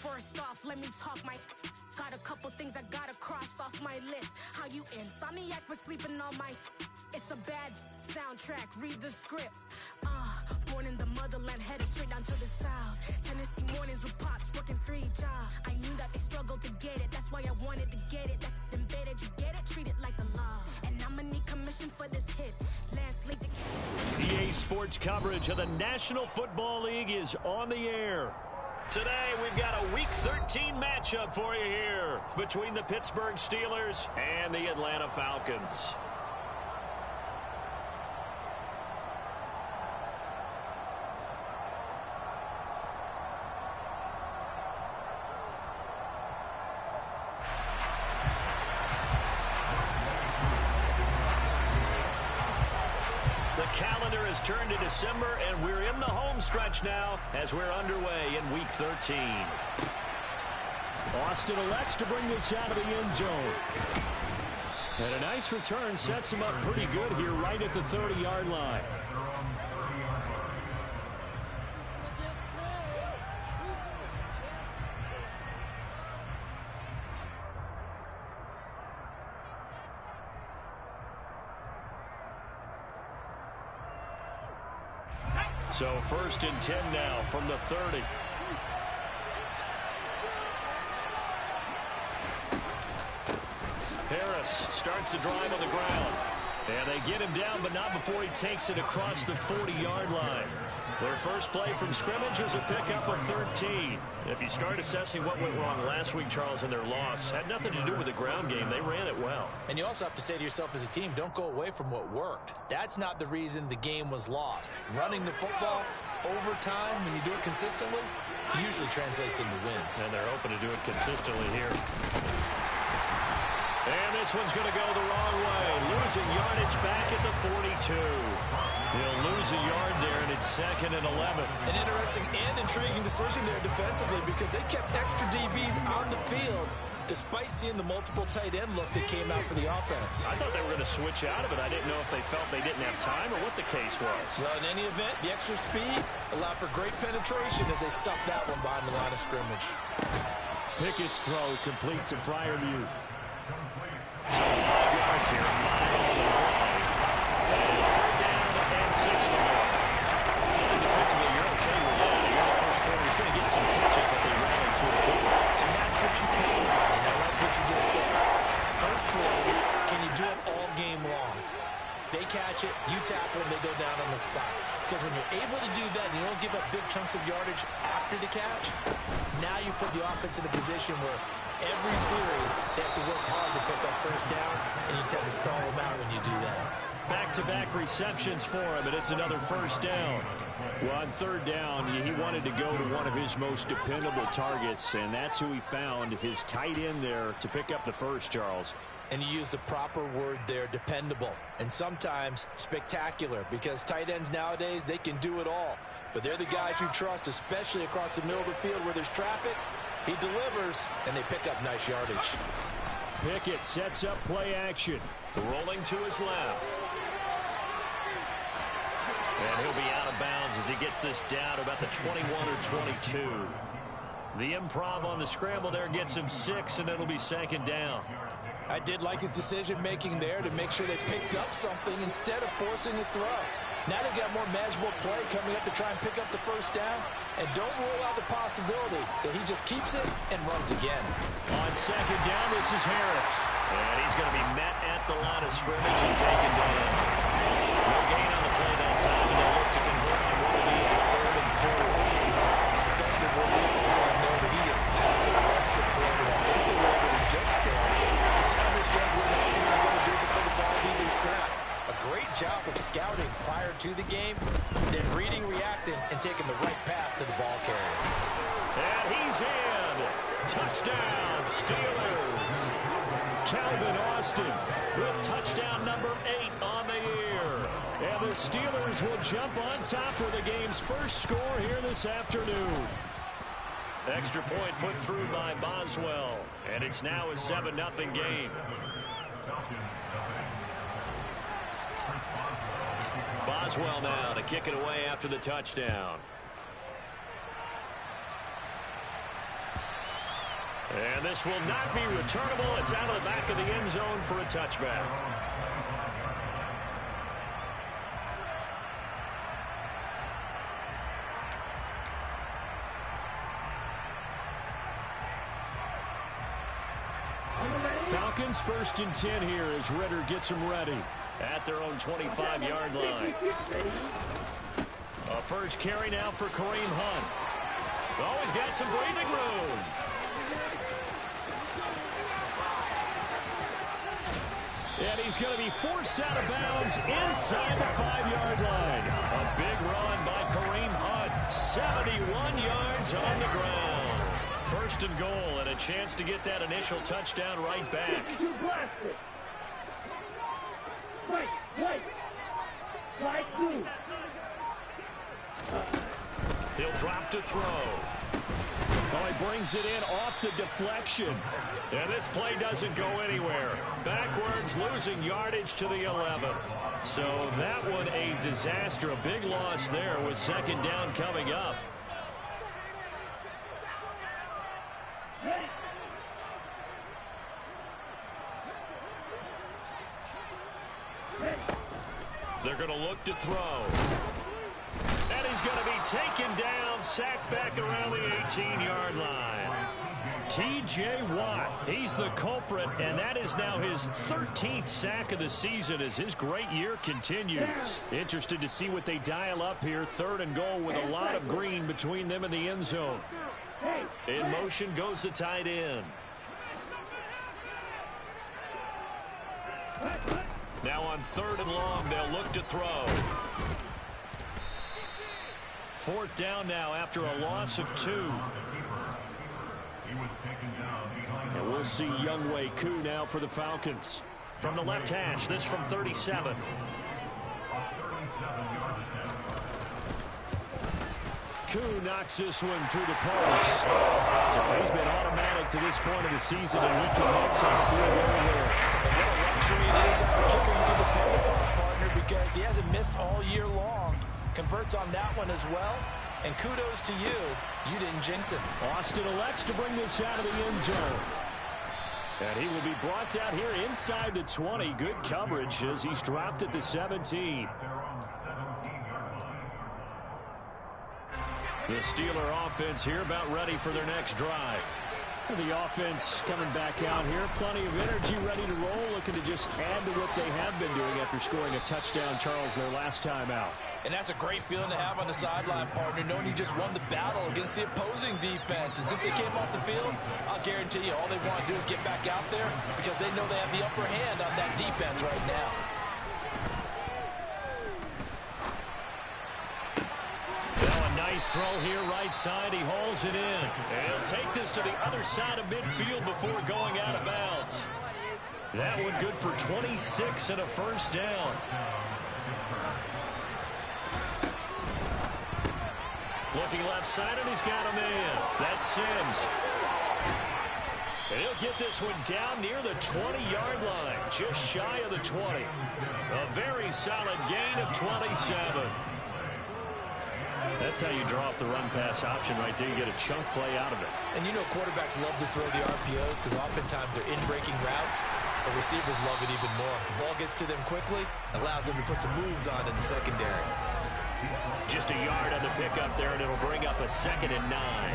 First off, let me talk my. Got a couple things I gotta cross off my list. How you insomniac for sleeping on my. It's a bad soundtrack, read the script. Born in the motherland, headed straight down to the south. Tennessee mornings with pops, working 3 jobs. I knew that they struggled to get it, that's why I wanted to get it. That embedded, you get it, treat it like the law. And I'ma need commission for this hit. Last league to... EA Sports coverage of the National Football League is on the air. Today, we've got a Week 13 matchup for you here between the Pittsburgh Steelers and the Atlanta Falcons. Calendar has turned to December, and we're in the home stretch now as we're underway in Week 13. Austin elects to bring this out of the end zone. And a nice return sets him up pretty good here right at the 30-yard line. So 1st and 10 now from the 30. Harris starts the drive on the ground. And they get him down, but not before he takes it across the 40-yard line. Their first play from scrimmage is a pickup of 13. If you start assessing what went wrong last week, Charles, in their loss, had nothing to do with the ground game. They ran it well. And you also have to say to yourself as a team, don't go away from what worked. That's not the reason the game was lost. Running the football over time, when you do it consistently, usually translates into wins. And they're hoping to do it consistently here. And this one's going to go the wrong way. Losing yardage back at the 42. He'll lose a yard there, and it's 2nd and 11. An interesting and intriguing decision there defensively because they kept extra DBs on the field despite seeing the multiple tight end look that came out for the offense. I thought they were going to switch out of it. I didn't know if they felt they didn't have time or what the case was. Well, in any event, the extra speed allowed for great penetration as they stuffed that one behind the line of scrimmage. Pickett's throw complete to Freiermuth. So 5 yards here, 5 on the play. And 3rd down and 6 to go. Defensively, you're okay with that. You're in the first quarter. He's going to get some catches, but they ran into a quick one. And that's what you count on. And I like what you just said. First quarter, can you do it all game long? They catch it, you tackle them, they go down on the spot. Because when you're able to do that and you don't give up big chunks of yardage after the catch, now you put the offense in a position where every series they have to work hard to pick up first downs, and you tend to stall them out when you do that. Back-to-back receptions for him, and it's another first down. Well, on 3rd down, he wanted to go to one of his most dependable targets, and that's who he found, his tight end there, to pick up the first, Charles. And you use the proper word there, dependable, and sometimes spectacular, because tight ends nowadays, they can do it all. But they're the guys you trust, especially across the middle of the field where there's traffic. He delivers, and they pick up nice yardage. Pickett sets up play action. Rolling to his left. And he'll be out of bounds as he gets this down to about the 21 or 22. The improv on the scramble there gets him 6, and it'll be 2nd down. I did like his decision-making there to make sure they picked up something instead of forcing a throw. Now they got more manageable play coming up to try and pick up the first down. And don't rule out the possibility that he just keeps it and runs again. On 2nd down, this is Harris. And he's going to be met at the line of scrimmage and taken down. No gain on the play that time, and they'll look to convert on what will be a 3rd and 4. Defensively, we always know that he is tough and run support, and I think the way that he gets there is he understands what the offense is going to do before the ball's even snapped. A great job of scouting prior to the game, then reading, reacting, and taking the right path to the ball carrier. And he's in. Touchdown, Steelers. Calvin Austin with touchdown number 8 on the year. And the Steelers will jump on top of the game's first score here this afternoon. Extra point put through by Boswell. And it's now a 7-0 game. Boswell now to kick it away after the touchdown. And this will not be returnable. It's out of the back of the end zone for a touchback. Falcons 1st and 10 here as Ritter gets them ready. At their own 25-yard line. A first carry now for Kareem Hunt. Oh, he's got some breathing room. And he's going to be forced out of bounds inside the 5-yard line. A big run by Kareem Hunt. 71 yards on the ground. 1st and goal and a chance to get that initial touchdown right back. He'll drop to throw. Oh, he brings it in off the deflection. And this play doesn't go anywhere. Backwards, losing yardage to the 11. So that one a disaster. A big loss there with 2nd down coming up. They're going to look to throw. And he's going to be taken down, sacked back around the 18-yard line. T.J. Watt, he's the culprit, and that is now his 13th sack of the season as his great year continues. Interested to see what they dial up here. 3rd and goal with a lot of green between them and the end zone. In motion goes the tight end. Now on 3rd and long, they'll look to throw. 4th down now after a loss of 2. And we'll see Younghoe Koo now for the Falcons. From the left hash, this from 37. Koo knocks this one through the post. So he's been automatic to this point of the season, and he connects on the field goal here. And what a luxury it is to have a kicker you can depend upon, partner, because he hasn't missed all year long. Converts on that one as well. And kudos to you. You didn't jinx it. Austin elects to bring this out of the end zone. And he will be brought down here inside the 20. Good coverage as he's dropped at the 17. The Steeler offense here about ready for their next drive. The offense coming back out here. Plenty of energy, ready to roll. Looking to just add to what they have been doing after scoring a touchdown, Charles, their last time out. And that's a great feeling to have on the sideline, partner, knowing you just won the battle against the opposing defense. And since they came off the field, I'll guarantee you all they want to do is get back out there because they know they have the upper hand on that defense right now. Now a nice throw here right side. He hauls it in. And he'll take this to the other side of midfield before going out of bounds. That one good for 26 and a 1st down. Looking left side, and he's got a man. That's Sims. And he'll get this one down near the 20-yard line, just shy of the 20. A very solid gain of 27. That's how you draw up the run-pass option right there. You get a chunk play out of it. And you know quarterbacks love to throw the RPOs because oftentimes they're in-breaking routes. But receivers love it even more. The ball gets to them quickly, allows them to put some moves on in the secondary. Just a yard on the pickup there, and it'll bring up a 2nd and 9.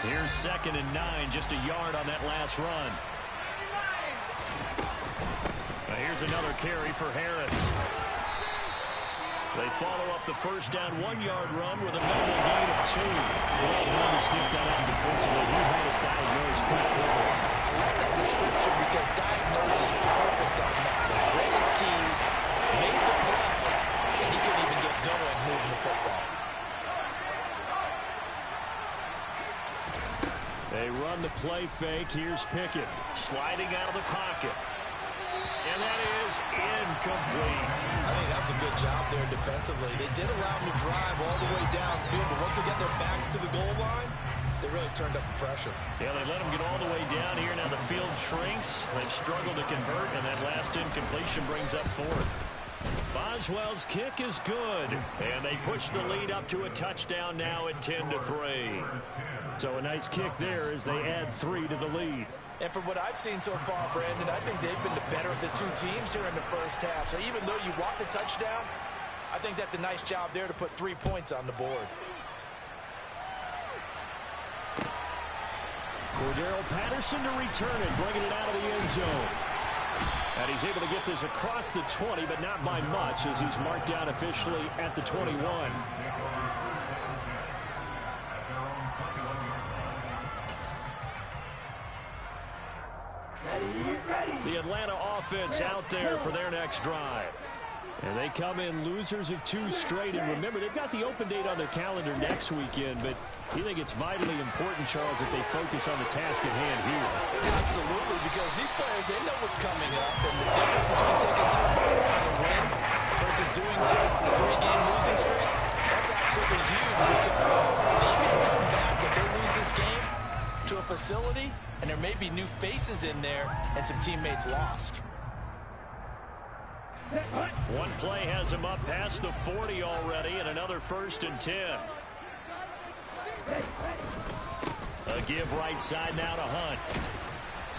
Here's 2nd and 9, just a yard on that last run. Now here's another carry for Harris. They follow up the 1st down 1-yard run with a minimal gain of 2. Well done to sniff that out defensively. He had it diagnosed pretty quickly. I like that description because diagnosed is perfect on that. Read his keys, made the play, and he couldn't even get going moving the football. They run the play fake. Here's Pickett. Sliding out of the pocket. And that is is incomplete. I think that was a good job there defensively. They did allow them to drive all the way downfield, but once they get their backs to the goal line, they really turned up the pressure. Yeah, they let them get all the way down here. Now the field shrinks. They've struggled to convert, and that last incompletion brings up fourth. Boswell's kick is good, and they push the lead up to a touchdown now at 10-3. So a nice kick there as they add 3 to the lead. And from what I've seen so far, Brandon, I think they've been the better of the two teams here in the first half. So even though you want the touchdown, I think that's a nice job there to put 3 points on the board. Cordero Patterson to return it, bringing it out of the end zone. And he's able to get this across the 20, but not by much, as he's marked down officially at the 21. The Atlanta offense out there for their next drive. And they come in losers of 2 straight. And remember, they've got the open date on their calendar next weekend, but you think it's vitally important, Charles, that they focus on the task at hand here? Absolutely, because these players, they know what's coming up, and the difference between taking time off on a win versus doing so on a 3-game losing streak, that's absolutely huge, because they may come back if they lose this game to a facility, and there may be new faces in there and some teammates lost. One play has him up past the 40 already, and another 1st and 10. A give right side now to Hunt.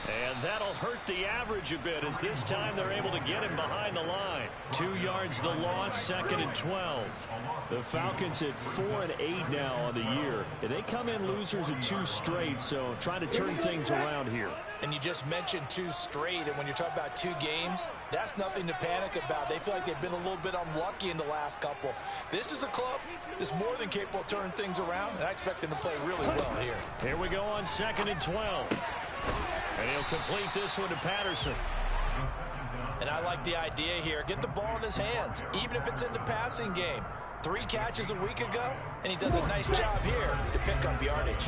And that'll hurt the average a bit, as this time they're able to get him behind the line. 2 yards the loss, 2nd and 12. The Falcons at 4-8 now on the year. And they come in losers of 2 straight, so trying to turn things around here. And you just mentioned 2 straight, and when you're talking about 2 games, that's nothing to panic about. They feel like they've been a little bit unlucky in the last couple. This is a club that's more than capable of turning things around, and I expect them to play really well here. Here we go on 2nd and 12. And he'll complete this one to Patterson. And I like the idea here. Get the ball in his hands, even if it's in the passing game. 3 catches a week ago, and he does a nice job here to pick up yardage.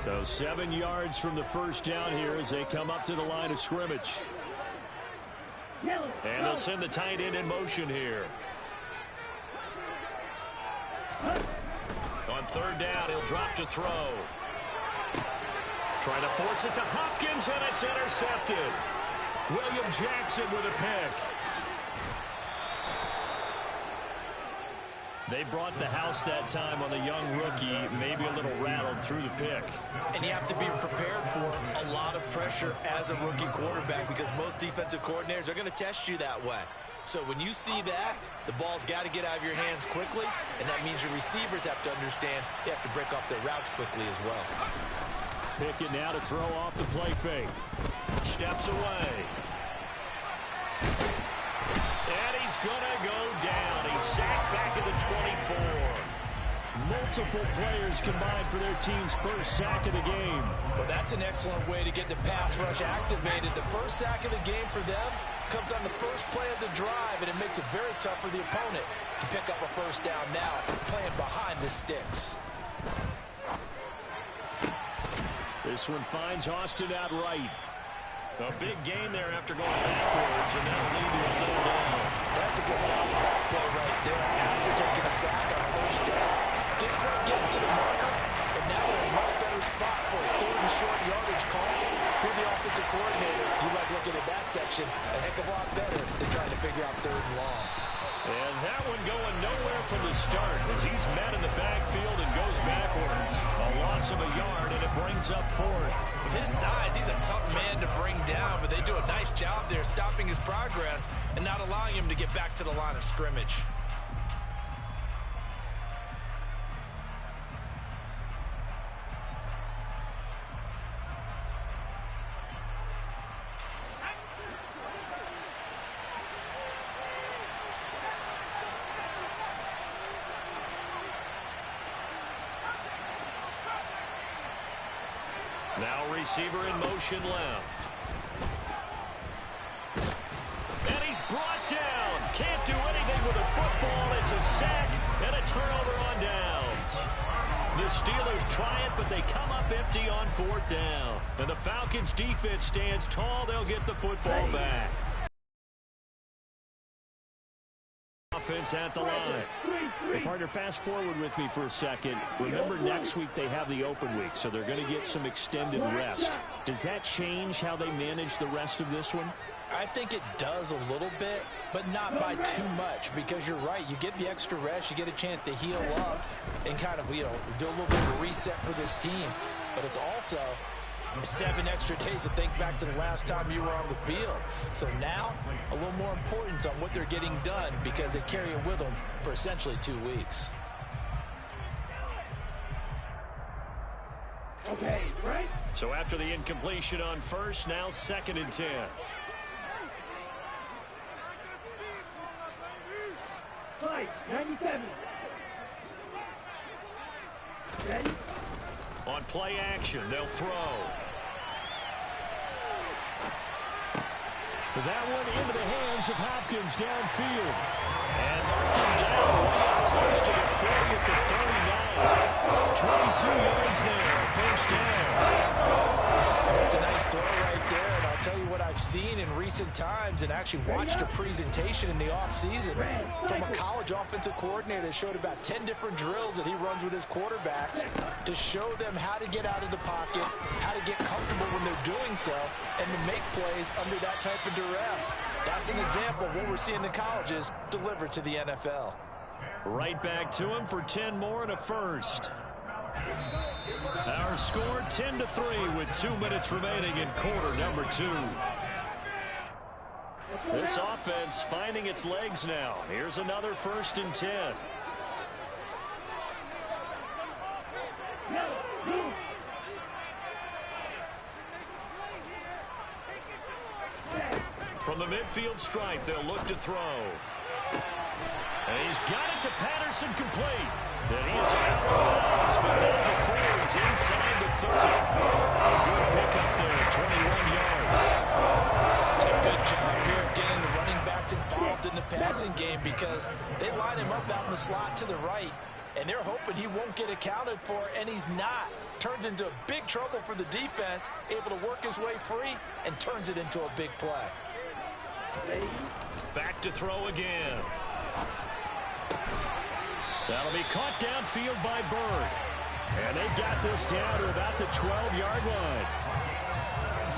So 7 yards from the first down here as they come up to the line of scrimmage. And they'll send the tight end in motion here. On 3rd down, he'll drop to throw. Trying to force it to Hopkins, and it's intercepted. William Jackson with a pick. They brought the house that time on the young rookie, maybe a little rattled through the pick. And you have to be prepared for a lot of pressure as a rookie quarterback, because most defensive coordinators are going to test you that way. So when you see that, the ball's got to get out of your hands quickly, and that means your receivers have to understand they have to break off their routes quickly as well. Pickett now to throw off the play fake. Steps away. And he's going to go down. He's sacked back at the 24. Multiple players combined for their team's first sack of the game. Well, that's an excellent way to get the pass rush activated. The first sack of the game for them comes on the first play of the drive, and it makes it very tough for the opponent to pick up a first down now, playing behind the sticks. This one finds Austin out right. A big gain there after going backwards, and that'll lead to a 3rd down. That's a good bounce back play right there after taking a sack on 1st down. Didn't quite get it to the marker, but now we're in a much better spot for a 3rd and short yardage call. For the offensive coordinator, you like looking at that section a heck of a lot better than trying to figure out 3rd and long. And that one going nowhere from the start as he's met in the backfield and goes backwards. A loss of a yard, and it brings up 4th. With his size, he's a tough man to bring down, but they do a nice job there stopping his progress and not allowing him to get back to the line of scrimmage. Now receiver in motion left. And he's brought down. Can't do anything with a football. It's a sack and a turnover on downs. The Steelers try it, but they come up empty on 4th down. And the Falcons defense stands tall. They'll get the football back. offense at the line. Hey, partner, fast forward with me for a second. Remember, next week they have the open week, so they're going to get some extended rest. Does that change how they manage the rest of this one? I think it does a little bit, but not by too much, because you're right. You get the extra rest, you get a chance to heal up and kind of, do a little bit of a reset for this team. But it's also 7 extra days to think back to the last time you were on the field. So now, a little more importance on what they're getting done, because they carry it with them for essentially 2 weeks. Okay, right? So after the incompletion on first, now 2nd and 10. Fight, 97. Ready? On play action, they'll throw. That one into the hands of Hopkins downfield. And marking down right close to the 40 at the 39. 22 yards there, first down. That's a nice throw right there, and I'll tell you what I've seen in recent times and actually watched a presentation in the offseason from a college offensive coordinator that showed about 10 different drills that he runs with his quarterbacks to show them how to get out of the pocket, how to get comfortable when they're doing so, and to make plays under that type of duress. That's an example of what we're seeing in colleges delivered to the NFL. Right back to him for 10 more and a first. Our score 10-3 with 2 minutes remaining in quarter number 2. This offense finding its legs now. Here's another 1st and 10. From the midfield stripe, they'll look to throw. And he's got it to Patterson, complete. And he is out of bounds, but now before he's inside the 30. A good pickup there, 21 yards. And a good job here of getting the running backs involved in the passing game, because they line him up out in the slot to the right, and they're hoping he won't get accounted for, and he's not. Turns into big trouble for the defense, able to work his way free, and turns it into a big play. Back to throw again. That'll be caught downfield by Bird. And they've got this down to about the 12-yard line.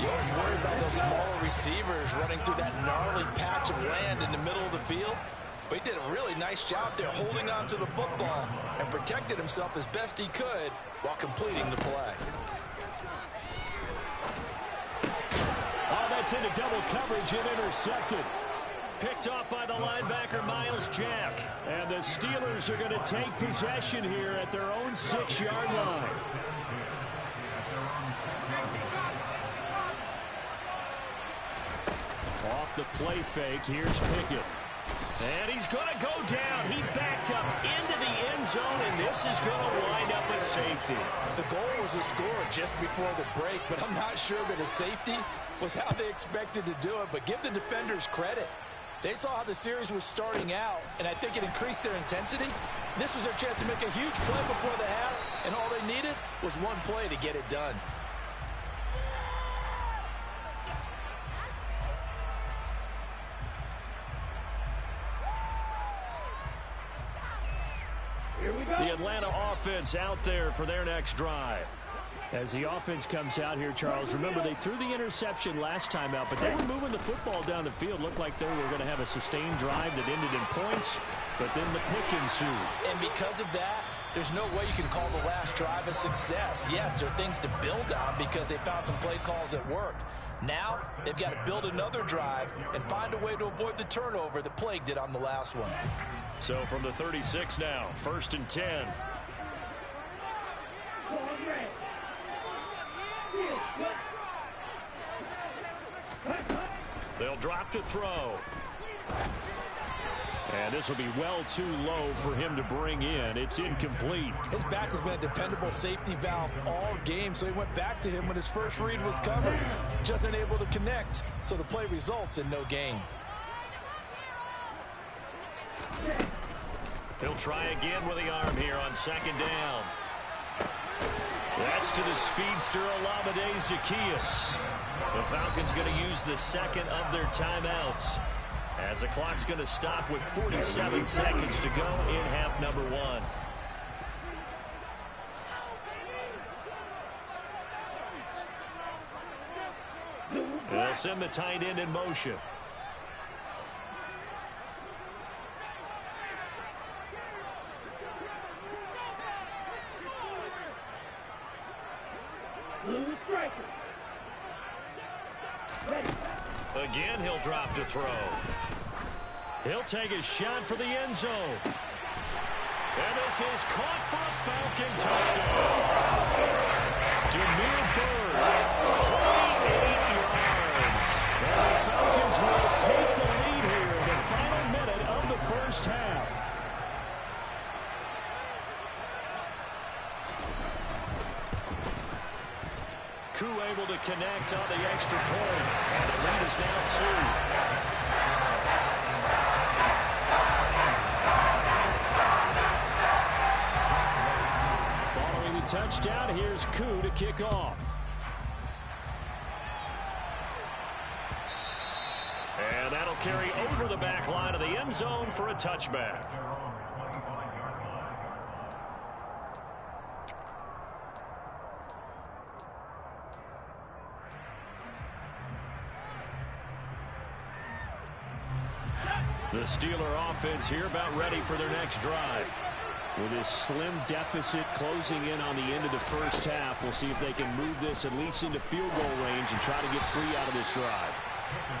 You always worry about those smaller receivers running through that gnarly patch of land in the middle of the field. But he did a really nice job there holding on to the football and protected himself as best he could while completing the play. Oh, that's into double coverage and intercepted. Picked off by the linebacker, Miles Jack. And the Steelers are going to take possession here at their own 6-yard line. Off the play fake, here's Pickett. And he's going to go down. He backed up into the end zone, and this is going to wind up a safety. The goal was a score just before the break, but I'm not sure that a safety was how they expected to do it. But give the defenders credit. They saw how the series was starting out, and I think it increased their intensity. This was their chance to make a huge play before the half, and all they needed was one play to get it done. The Atlanta offense out there for their next drive. As the offense comes out here, Charles, remember they threw the interception last time out, but they were moving the football down the field. Looked like they were going to have a sustained drive that ended in points, but then the pick ensued. And because of that, there's no way you can call the last drive a success. Yes, there are things to build on because they found some play calls that worked. Now, they've got to build another drive and find a way to avoid the turnover that plagued it on the last one. So from the 36 now, 1st and 10. They'll drop to throw. And this will be well too low for him to bring in. It's incomplete. His back has been a dependable safety valve all game, so he went back to him when his first read was covered. Just unable to connect, so the play results in no gain. He'll try again with the arm here on 2nd down. That's to the speedster Olamide Zaccheaus. The Falcons going to use the second of their timeouts. As the clock's going to stop with 47 seconds to go in half number one. They'll send the tight end in motion. Again, he'll drop to throw. He'll take a shot for the end zone. And this is caught for a Falcon touchdown. Demir Bird, 48 yards. And the Falcons will take the lead here in the final minute of the first half. Koo able to connect on the extra point. And the lead is now 2. Following the touchdown, here's Koo to kick off. And that'll carry over the back line of the end zone for a touchback. The Steeler offense here about ready for their next drive. With this slim deficit closing in on the end of the first half, we'll see if they can move this at least into field goal range and try to get 3 out of this drive.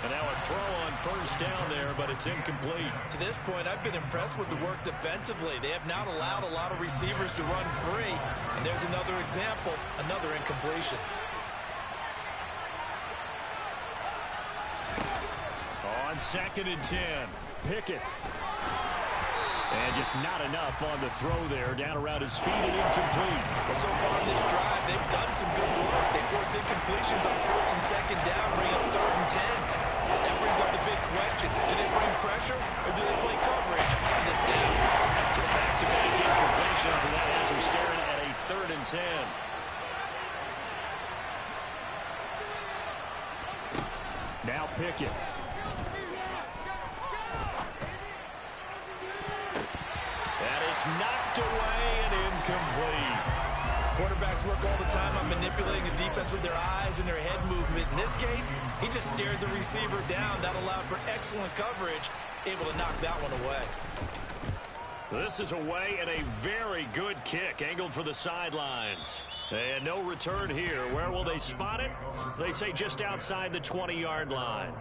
And now a throw on first down there, but it's incomplete. To this point, I've been impressed with the work defensively. They have not allowed a lot of receivers to run free. And there's another example, another incompletion. On 2nd and 10, Pickett. And just not enough on the throw there. Down around his feet and incomplete. Well, so far in this drive, they've done some good work. They force incompletions on 1st and 2nd down, bring up 3rd and 10. That brings up the big question. Do they bring pressure or do they play coverage in this game? So back-to-back incompletions, and that has them staring at a 3rd and 10. Now Pickett. Knocked away and incomplete. Quarterbacks work all the time on manipulating the defense with their eyes and their head movement. In this case, he just stared the receiver down. That allowed for excellent coverage, able to knock that one away. This is away and a very good kick, angled for the sidelines. And no return here. Where will they spot it? They say just outside the 20-yard line.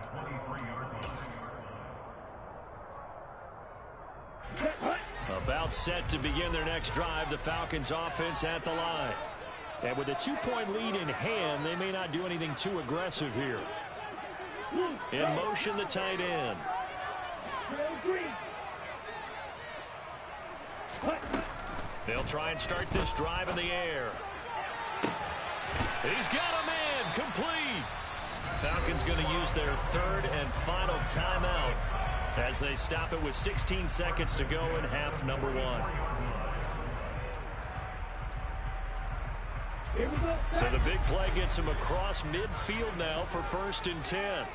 About set to begin their next drive, the Falcons offense at the line. And with a 2-point lead in hand, they may not do anything too aggressive here. In motion, the tight end. They'll try and start this drive in the air. He's got a man, complete. Falcons going to use their 3rd and final timeout as they stop it with 16 seconds to go in half number one. So the big play gets him across midfield now for 1st and 10.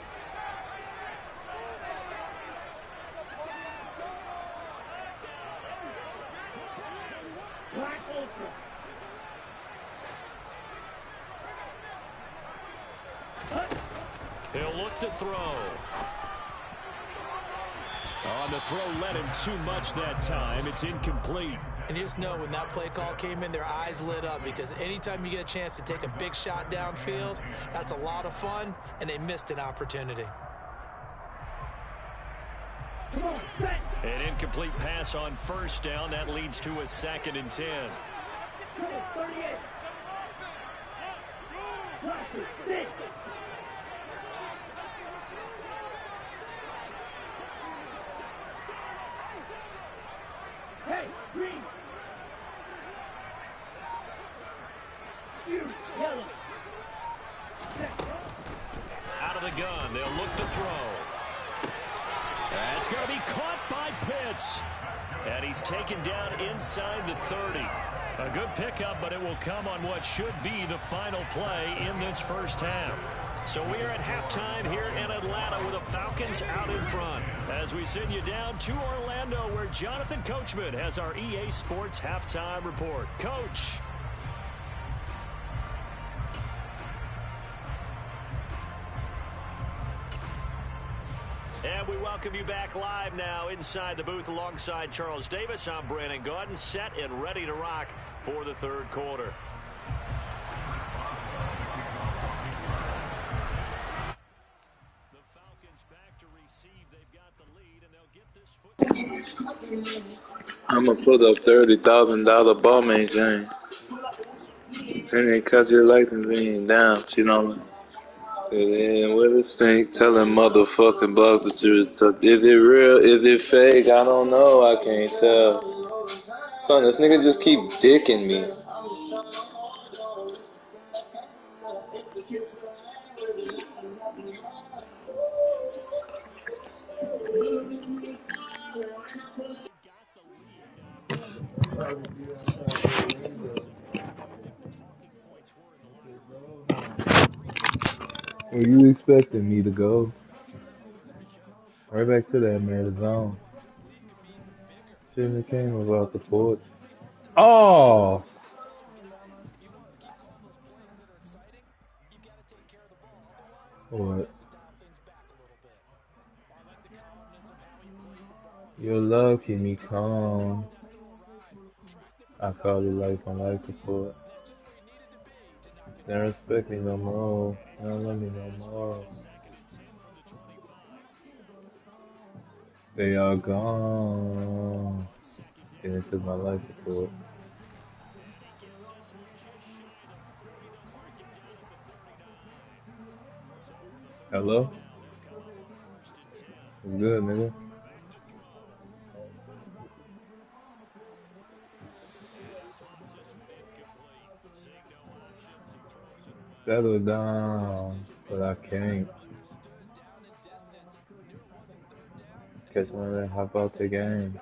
He'll look to throw. On the throw, led him too much that time. It's incomplete. And you just know when that play call came in, their eyes lit up, because anytime you get a chance to take a big shot downfield, that's a lot of fun, and they missed an opportunity. An incomplete pass on 1st down. That leads to a 2nd and 10. Hey, green. You, yellow. Out of the gun, they'll look to throw. That's going to be caught by Pitts. And he's taken down inside the 30. A good pickup, but it will come on what should be the final play in this first half. So we are at halftime here in Atlanta with the Falcons out in front. As we send you down to Orlando where Jonathan Coachman has our EA Sports halftime report. Coach. And we welcome you back live now inside the booth alongside Charles Davis. I'm Brandon Gaudin, set and ready to rock for the third quarter. The Falcons back to receive. They've got the lead, and they'll get this I'm going to put up $30,000 ball man, Jane. And because you like them being down, she don't. And what is fake? Telling motherfucking bugs the truth. Is it real? Is it fake? I don't know. I can't tell. Son, this nigga just keep dicking me. Where you expecting me to go? Right back to that man zone. Shouldn't have came about the fourth. Oh! What? Your love keep me calm. I call it life on life support. They don't respect me no more. They don't love me no more. They are gone. Get into my life support. Hello? What's good, nigga? Settle down, but I can't. Catch one of that hop out the game.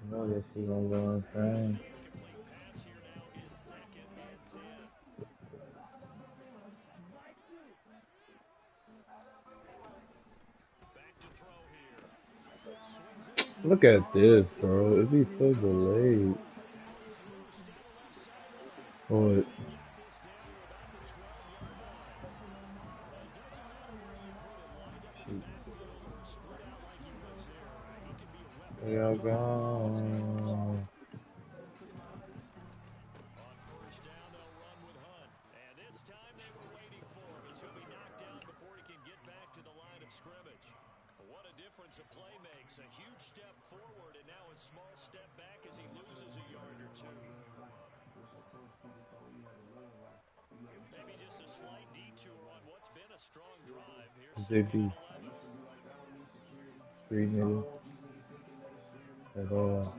I know that she gonna go insane. Look at this, bro. It'd be so delayed. What? They are gone. What a difference a play makes. A huge step forward and now a small step back as he loses a yard or two. Maybe just a slight detour on what's been a strong drive. Here's JP. 3 nigga. At all.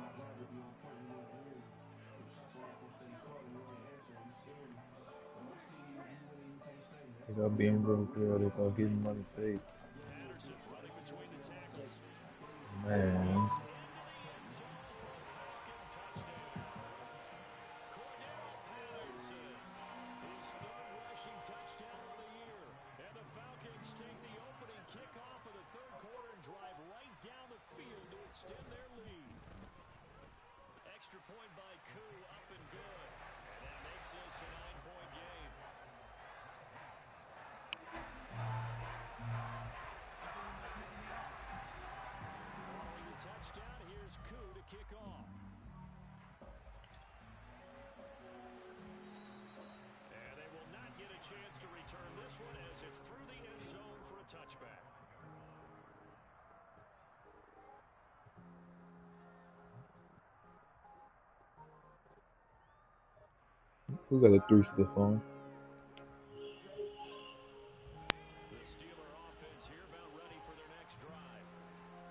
They got being broke, girl. They got getting money paid. Man. Extra point by Koo, up and good. And that makes this a 9-point game. The touchdown, here's Koo to kick off. And they will not get a chance to return this one as it's through the end zone for a touchback. Who got a 3 stiff on? The Steeler offense here about ready for their next drive.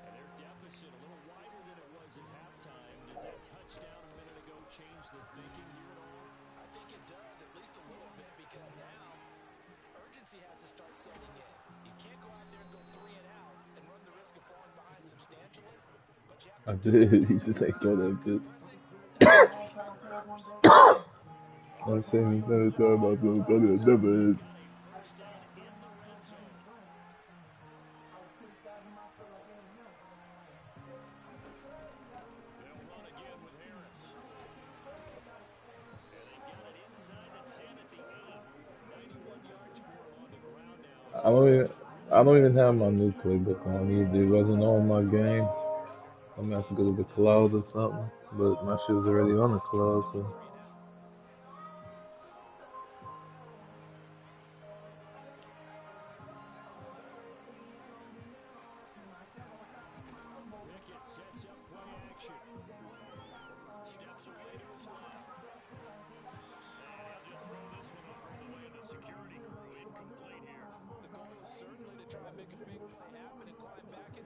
And their deficit a little wider than it was at halftime. Does that touchdown a minute ago change the thinking here at all? I think it does, at least a little bit, because now urgency has to start setting in. You can't go out there and go 3 and out and run the risk of falling behind substantially. But you have to I did. You just like throw that bitch. I say me time about the I don't even have my new playbook on either. It wasn't on my game. I'm gonna have to go to the cloud or something. But my shit was already on the cloud, so.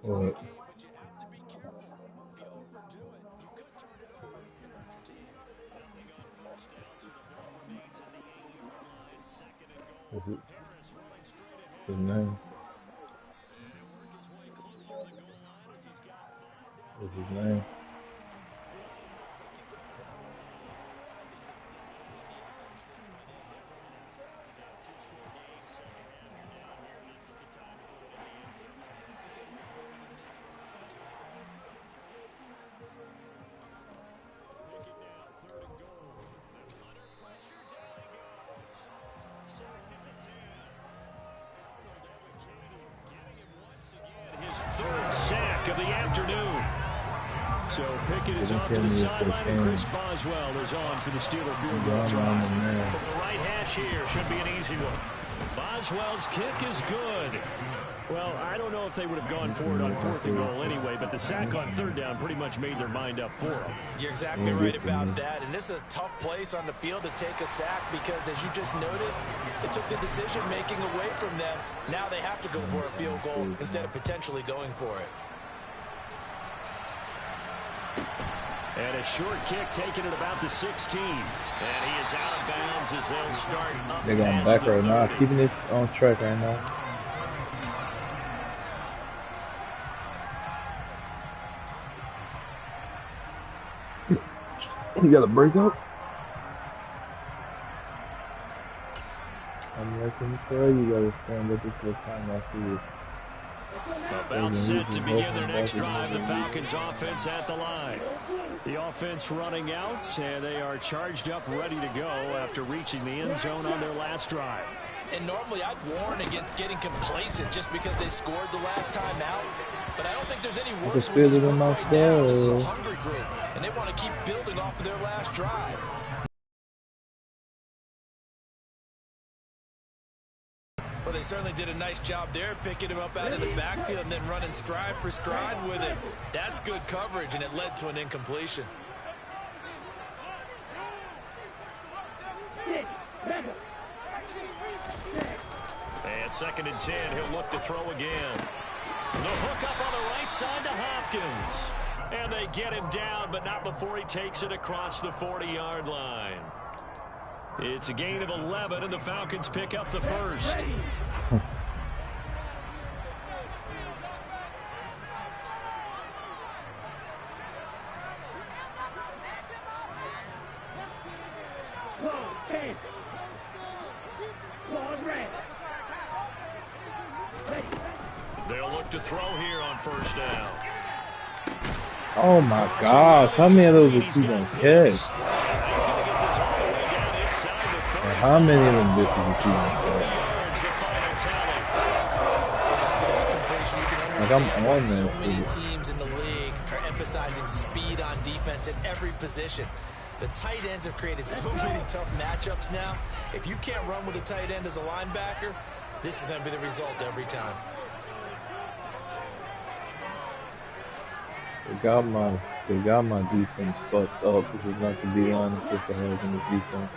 What? What's it? His name? What's his name? Third sack of the afternoon. So Pickett is off to the sideline, and Chris Boswell is on for the Steeler field goal try. From the right hash here, should be an easy one. Boswell's kick is good. Well, I don't know if they would have gone for it on 4th and goal anyway, but the sack on 3rd down pretty much made their mind up for them. You're exactly right about that, and this is a tough place on the field to take a sack because, as you just noted, it took the decision-making away from them. Now they have to go for a field goal instead of potentially going for it. And a short kick taken at about the 16. And he is out of bounds as they'll start up. They're going back right now, keeping it on track right now. You got a break up? I'm liking sorry, you gotta stand up this whole time I see it. About set to begin their next drive. The Falcons offense at the line. The offense running out, and they are charged up, ready to go after reaching the end zone on their last drive. And normally I'd warn against getting complacent just because they scored the last time out. But I don't think there's any worse with this one right now. This is a hungry group, and they want to keep building off of their last drive. Well, they certainly did a nice job there, picking him up out of the backfield and then running stride for stride with him. That's good coverage, and it led to an incompletion. And 2nd and 10, he'll look to throw again. The hook up on the right side to Hopkins. And they get him down, but not before he takes it across the 40-yard line. It's a gain of 11, and the Falcons pick up the first. They'll look to throw here on 1st down. Oh my God, how many of those is he gonna catch? And how many of them bitches is he gonna catch? Like I'm on So that. many teams in the league are emphasizing speed on defense at every position. The tight ends have created so many tough matchups now. If you can't run with a tight end as a linebacker, this is going to be the result every time. They got my defense fucked up. This is not to be honest with the heads in the defense.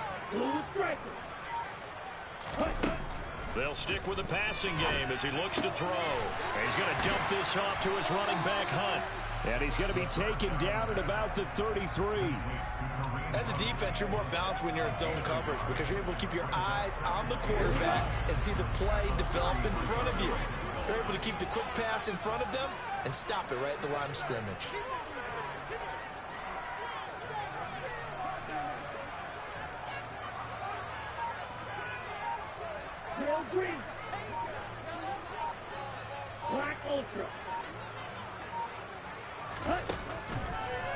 They'll stick with the passing game as he looks to throw. And he's going to dump this off to his running back, Hunt. And he's going to be taken down at about the 33. As a defense, you're more balanced when you're in zone coverage because you're able to keep your eyes on the quarterback and see the play develop in front of you. They're able to keep the quick pass in front of them and stop it right at the line of scrimmage.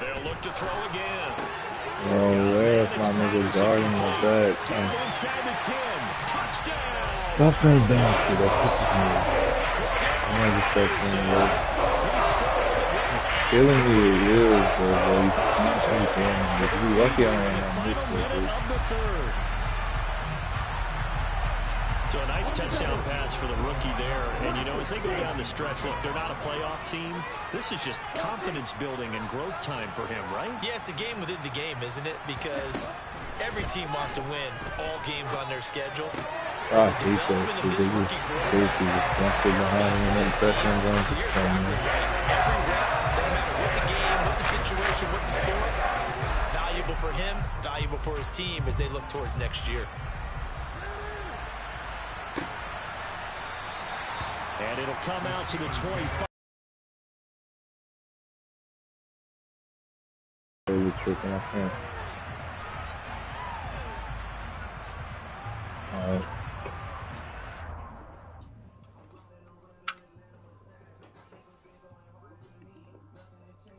They'll look to throw again. Oh, where's my nigga guarding the back? Inside the 10. Touchdown. Stop that bastard. That pisses me off. I'm gonna just start saying that. Killing me is, bro. He's constantly throwing me. If you lucky, I don't want to miss it, dude. So a nice touchdown pass for the rookie there. And, you know, as they go down the stretch, look, they're not a playoff team. This is just confidence building and growth time for him, right? Yeah, it's a game within the game, isn't it? Because every team wants to win all games on their schedule. I hate that because they just basically just don't sit behind him and then pressure him going to come in. Every rep, no matter what the game, what the situation, what the score, valuable for him, valuable for his team as they look towards next year. And it'll come out to the 25. Really tripping, I can't. Alright.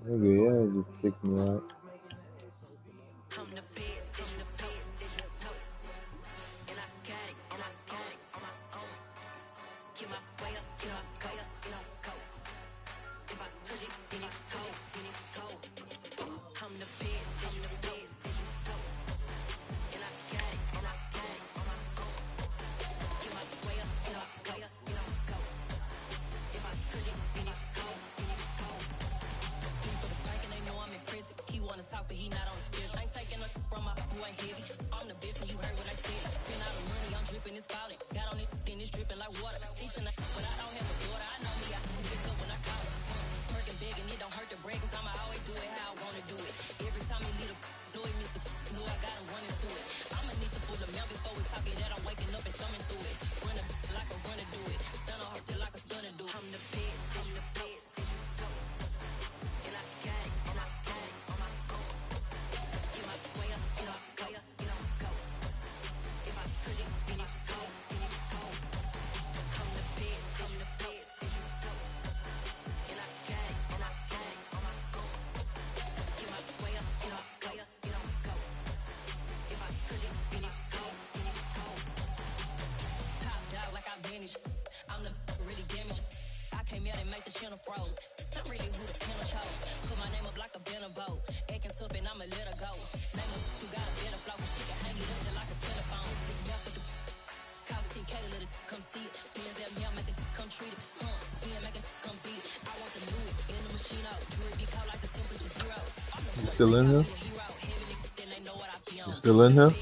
Nigga, yeah, just kicked me out. I'm really who the pen chose. Put my name up like a banner boat. Acting tough and I'ma let her go. Name her who got a better flow. She can hang it up just like a telephone. Yeah, for the cost 10K to let it come see it. Pins that here make it come treat it. Spin make it come beat it. I want the new it in the machine out. Jewelry be called like a simple just zero. You still in here? You still in here?